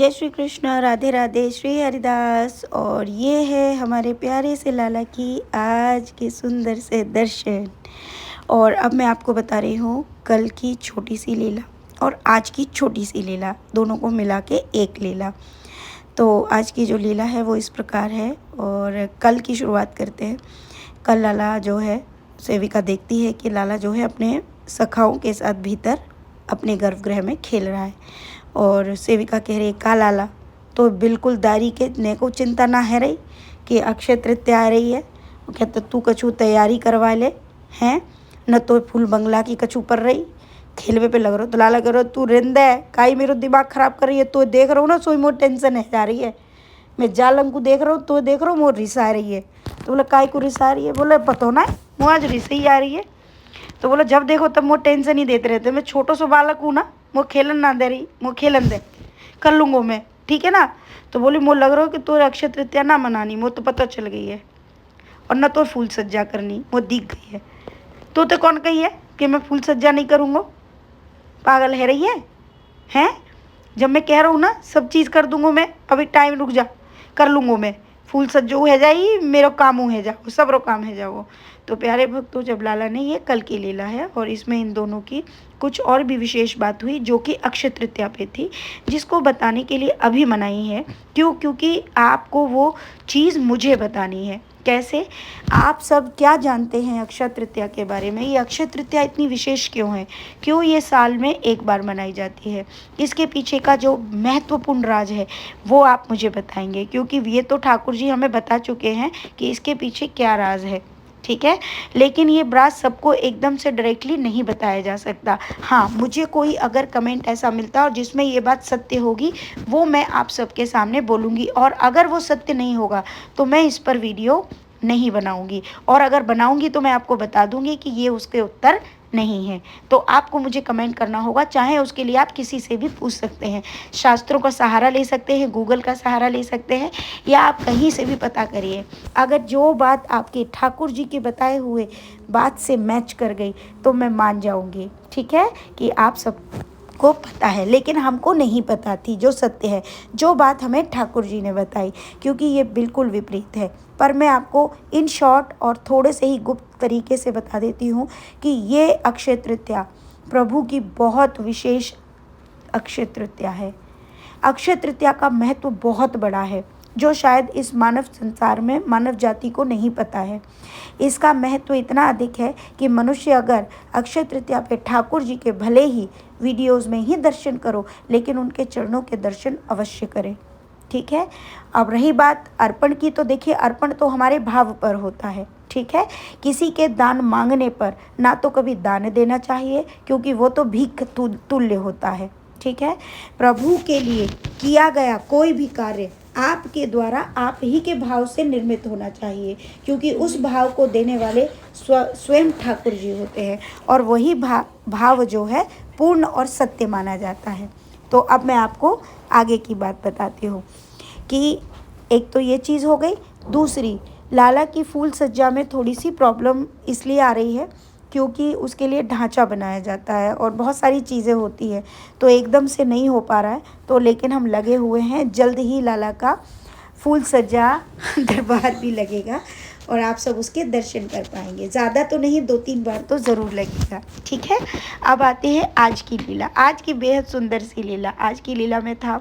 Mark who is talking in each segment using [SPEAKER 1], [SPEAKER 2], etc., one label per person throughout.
[SPEAKER 1] जय श्री कृष्ण, राधे राधे, श्री हरिदास। और ये है हमारे प्यारे से लाला की आज के सुंदर से दर्शन। और अब मैं आपको बता रही हूँ कल की छोटी सी लीला और आज की छोटी सी लीला, दोनों को मिला के एक लीला। तो आज की जो लीला है वो इस प्रकार है और कल की शुरुआत करते हैं। कल लाला जो है, सेविका देखती है कि लाला जो है अपने सखाओं के साथ भीतर अपने गर्भगृह में खेल रहा है। और सेविका कह रही का लाला, तो बिल्कुल दारी के ने को चिंता ना है रही कि अक्षय तृतीया आ रही है। वो कहते तू कछु तैयारी करवा ले हैं, न तो फूल बंगला की कछु पर रही खेलवे पे लग रहा हो। तो लाला कह रहा तू रिंद है काई मेरा दिमाग ख़राब कर रही है। तो देख रहा हूँ ना सोई मोर टेंशन है जा रही है। मैं जालंग को देख रहा हूँ तो देख रहा हूँ मोर रिसा रही है। तो बोला काय को रिसा रही है। बोले पता हो ना मुँह आज रिस ही आ रही है। तो बोला जब देखो तब मोर टेंशन ही देते रहते। मैं छोटो सो बालक हूँ ना, मोर खेलन ना दे रही, मोर खेलन दे कर लूँगो मैं, ठीक है ना। तो बोली मोर लग रहा हो कि तो अक्षय तृतीया ना मनानी, मोर तो पता चल गई है। और न तो फूल सज्जा करनी, मोर दिख गई है। तो कौन कही है कि मैं फूल सज्जा नहीं करूँगा? पागल है रही है हैं? जब मैं कह रहा हूँ ना सब चीज़ कर दूँगा मैं, अभी टाइम रुक जा, कर लूँगा मैं। फूल सज्जो है जाई, मेरा काम है जाओ, सब रो काम है जाओ। तो प्यारे भक्तों, जब लाला ने ये कल की लीला है और इसमें इन दोनों की कुछ और भी विशेष बात हुई जो कि अक्षय तृतीया पे थी, जिसको बताने के लिए अभी मनाई है। क्योंकि आपको वो चीज़ मुझे बतानी है। कैसे? आप सब क्या जानते हैं अक्षय तृतीया के बारे में? ये अक्षय तृतीया इतनी विशेष क्यों है? क्यों ये साल में एक बार मनाई जाती है? इसके पीछे का जो महत्वपूर्ण राज है वो आप मुझे बताएंगे, क्योंकि ये तो ठाकुर जी हमें बता चुके हैं कि इसके पीछे क्या राज है, ठीक है। लेकिन ये राज सबको एकदम से डायरेक्टली नहीं बताया जा सकता। हाँ, मुझे कोई अगर कमेंट ऐसा मिलता और जिसमें ये बात सत्य होगी वो मैं आप सबके सामने बोलूँगी, और अगर वो सत्य नहीं होगा तो मैं इस पर वीडियो नहीं बनाऊँगी, और अगर बनाऊँगी तो मैं आपको बता दूँगी कि ये उसके उत्तर नहीं है। तो आपको मुझे कमेंट करना होगा, चाहे उसके लिए आप किसी से भी पूछ सकते हैं, शास्त्रों का सहारा ले सकते हैं, गूगल का सहारा ले सकते हैं, या आप कहीं से भी पता करिए। अगर जो बात आपके ठाकुर जी के बताए हुए बात से मैच कर गई तो मैं मान जाऊंगी, ठीक है, कि आप सब को पता है। लेकिन हमको नहीं पता थी जो सत्य है, जो बात हमें ठाकुर जी ने बताई, क्योंकि ये बिल्कुल विपरीत है। पर मैं आपको इन शॉर्ट और थोड़े से ही गुप्त तरीके से बता देती हूँ कि ये अक्षय तृतीया प्रभु की बहुत विशेष अक्षय तृतीया है। अक्षय तृतीया का महत्व बहुत बड़ा है, जो शायद इस मानव संसार में मानव जाति को नहीं पता है। इसका महत्व इतना अधिक है कि मनुष्य अगर अक्षय तृतीया पे ठाकुर जी के भले ही वीडियोस में ही दर्शन करो, लेकिन उनके चरणों के दर्शन अवश्य करें, ठीक है। अब रही बात अर्पण की, तो देखिए अर्पण तो हमारे भाव पर होता है, ठीक है। किसी के दान मांगने पर ना तो कभी दान देना चाहिए, क्योंकि वो तो भीख तुल्य होता है, ठीक है। प्रभु के लिए किया गया कोई भी कार्य आपके द्वारा आप ही के भाव से निर्मित होना चाहिए, क्योंकि उस भाव को देने वाले स्वयं ठाकुर जी होते हैं, और वही भाव जो है पूर्ण और सत्य माना जाता है। तो अब मैं आपको आगे की बात बताती हूँ कि एक तो ये चीज़ हो गई। दूसरी, लाला की फूल सज्जा में थोड़ी सी प्रॉब्लम इसलिए आ रही है क्योंकि उसके लिए ढांचा बनाया जाता है और बहुत सारी चीज़ें होती है, तो एकदम से नहीं हो पा रहा है। तो लेकिन हम लगे हुए हैं, जल्द ही लाला का फूल सज्जा दरबार भी लगेगा और आप सब उसके दर्शन कर पाएंगे। ज़्यादा तो नहीं, 2-3 बार तो ज़रूर लगेगा, ठीक है। अब आते हैं आज की लीला, आज की बेहद सुंदर सी लीला। आज की लीला में था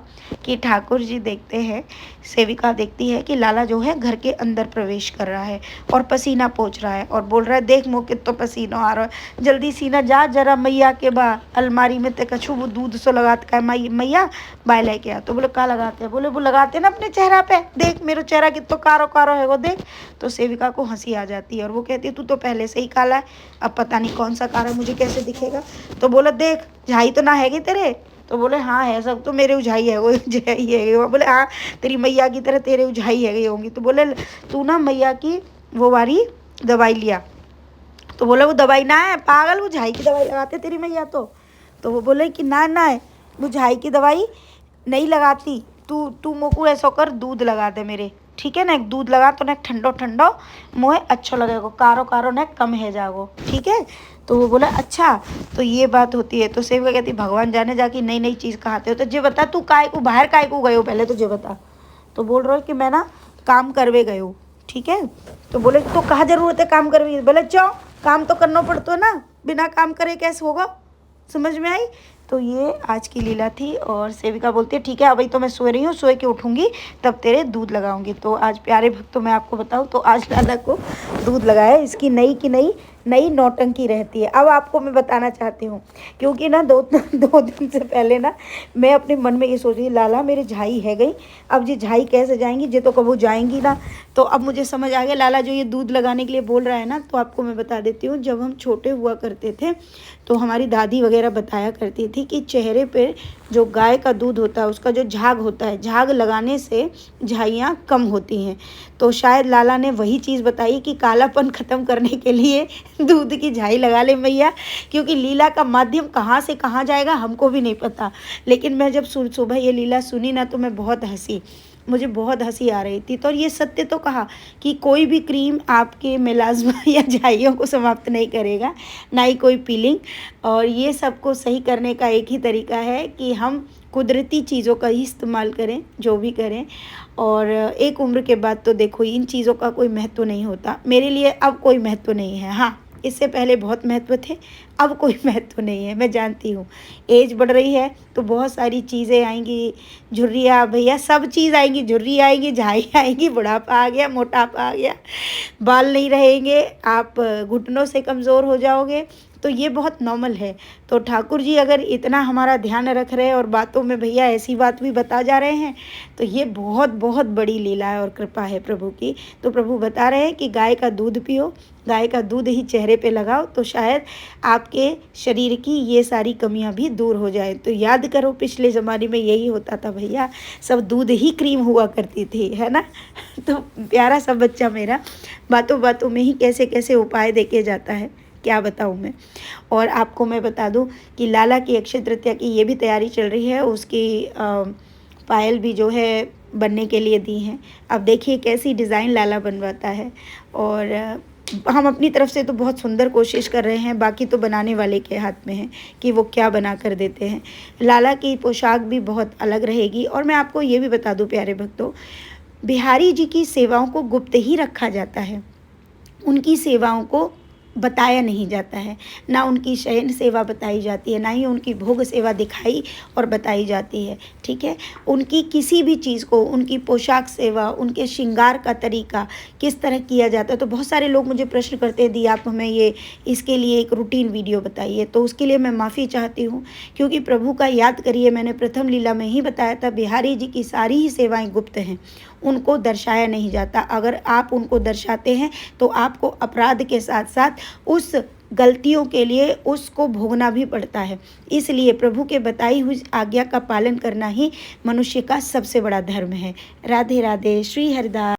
[SPEAKER 1] कि ठाकुर जी देखते हैं, सेविका देखती है कि लाला जो है घर के अंदर प्रवेश कर रहा है और पसीना पोंछ रहा है और बोल रहा है देख मो कितो पसीना आ रहा है, जल्दी सीना जा जरा मैया के बा अलमारी में ते कछु वो दूध सो लगाते का मैया बाय लेके आ। तो बोले का लगाते हैं? बोले वो लगाते ना अपने चेहरा पे, देख मेरा चेहरा कितो कारो कारो है वो देख। तो सेविका को हंसी आ जाती है और वो कहती है तू तो पहले से ही काला है, अब पता नहीं कौन सा काला मुझे कैसे दिखेगा। तो बोला देख झाई तो ना हैगी तेरे? तो बोले हाँ है, सब तो मेरे उझाई है, वो उझाई है। वो बोले हाँ तेरी मैया की तरह तेरे उझाई है गई होंगी। तो बोले तू ना मैया की वो वाली दवाई लिया। तो बोले वो दवाई ना है पागल, वो झाई की दवाई लगाते तेरी मैया। तो वो बोले कि ना है, वो झाई की दवाई नहीं लगाती, तू मोको ऐसा कर दूध लगा दे मेरे, ठीक है ना। एक दूध लगा तो ना ठंडो ठंडो मोहे अच्छो लगेगो, कारो कारो ना कम है जागो, ठीक है। तो वो बोला अच्छा तो ये बात होती है। तो सेविका कहती भगवान जाने जाके नई नई चीज़ कहाते हो। तो जे बता तू काय को बाहर काय को गए हो, पहले तो जे बता। तो बोल रहा हो कि मैं ना काम करवे गए हो, ठीक है। तो बोले तो कहाँ जरूरत है काम करवे, बोले जाओ काम तो करना पड़ता है ना, बिना काम करे कैसे होगा, समझ में आई। तो ये आज की लीला थी। और सेविका बोलती है ठीक है अभी तो मैं सो रही हूँ, सोए के उठूँगी तब तेरे दूध लगाऊंगी। तो आज प्यारे भक्तों मैं आपको बताऊँ तो आज लाला को दूध लगाया। इसकी नई की नई नौटंकी रहती है। अब आपको मैं बताना चाहती हूँ, क्योंकि ना दो दिन से पहले ना मैं अपने मन में ये सोच रही लाला मेरे झाई है गई, अब ये झाई कैसे जाएंगी, ये तो कबू जाएंगी ना। तो अब मुझे समझ आ गया लाला जो ये दूध लगाने के लिए बोल रहा है ना। तो आपको मैं बता देती हूँ, जब हम छोटे हुआ करते थे तो हमारी दादी वगैरह बताया करती थी कि चेहरे पे जो गाय का दूध होता है उसका जो झाग होता है, झाग लगाने से झाइयाँ कम होती हैं। तो शायद लाला ने वही चीज़ बताई कि कालापन ख़त्म करने के लिए दूध की झाई लगा ले मैया, क्योंकि लीला का माध्यम कहाँ से कहाँ जाएगा हमको भी नहीं पता। लेकिन मैं जब सुबह ये लीला सुनी ना तो मैं बहुत हंसी, मुझे बहुत हंसी आ रही थी। तो ये सत्य तो कहा कि कोई भी क्रीम आपके मेलाज्मा या झाइयों को समाप्त नहीं करेगा, ना ही कोई पीलिंग। और ये सबको सही करने का एक ही तरीका है कि हम कुदरती चीज़ों का ही इस्तेमाल करें, जो भी करें। और एक उम्र के बाद तो देखो इन चीज़ों का कोई महत्व नहीं होता। मेरे लिए अब कोई महत्व नहीं है, हाँ इससे पहले बहुत महत्व थे, अब कोई महत्व नहीं है। मैं जानती हूँ एज बढ़ रही है तो बहुत सारी चीज़ें आएंगी, झुर्रियाँ भैया सब चीज़ आएंगी, झुर्री आएंगी, झाई आएंगी, बुढ़ापा आ गया, मोटापा आ गया, बाल नहीं रहेंगे, आप घुटनों से कमज़ोर हो जाओगे। तो ये बहुत नॉर्मल है। तो ठाकुर जी अगर इतना हमारा ध्यान रख रहे हैं और बातों में भैया ऐसी बात भी बता जा रहे हैं तो ये बहुत बहुत बड़ी लीला है और कृपा है प्रभु की। तो प्रभु बता रहे हैं कि गाय का दूध पियो, गाय का दूध ही चेहरे पे लगाओ तो शायद आपके शरीर की ये सारी कमियां भी दूर हो जाए। तो याद करो पिछले ज़माने में यही होता था भैया, सब दूध ही क्रीम हुआ करती थी, है ना। तो प्यारा सा बच्चा मेरा बातों बातों में ही कैसे कैसे उपाय देके जाता है, क्या बताऊँ मैं। और आपको मैं बता दूँ कि लाला की अक्षय तृतीया की ये भी तैयारी चल रही है, उसकी पायल भी जो है बनने के लिए दी हैं। अब देखिए कैसी डिज़ाइन लाला बनवाता है। और हम अपनी तरफ से तो बहुत सुंदर कोशिश कर रहे हैं, बाकी तो बनाने वाले के हाथ में है कि वो क्या बना कर देते हैं। लाला की पोशाक भी बहुत अलग रहेगी। और मैं आपको ये भी बता दूँ प्यारे भक्तों, बिहारी जी की सेवाओं को गुप्त ही रखा जाता है, उनकी सेवाओं को बताया नहीं जाता है, ना उनकी शयन सेवा बताई जाती है, ना ही उनकी भोग सेवा दिखाई और बताई जाती है, ठीक है। उनकी किसी भी चीज़ को, उनकी पोशाक सेवा, उनके श्रृंगार का तरीका किस तरह किया जाता है। तो बहुत सारे लोग मुझे प्रश्न करते हैं दी आप हमें ये इसके लिए एक रूटीन वीडियो बताइए। तो उसके लिए मैं माफ़ी चाहती हूँ, क्योंकि प्रभु का याद करिए, मैंने प्रथम लीला में ही बताया था बिहारी जी की सारी ही सेवाएँ गुप्त हैं, उनको दर्शाया नहीं जाता। अगर आप उनको दर्शाते हैं तो आपको अपराध के साथ साथ उस गलतियों के लिए उसको भोगना भी पड़ता है। इसलिए प्रभु के बताई हुई आज्ञा का पालन करना ही मनुष्य का सबसे बड़ा धर्म है। राधे राधे, श्री हरिदास।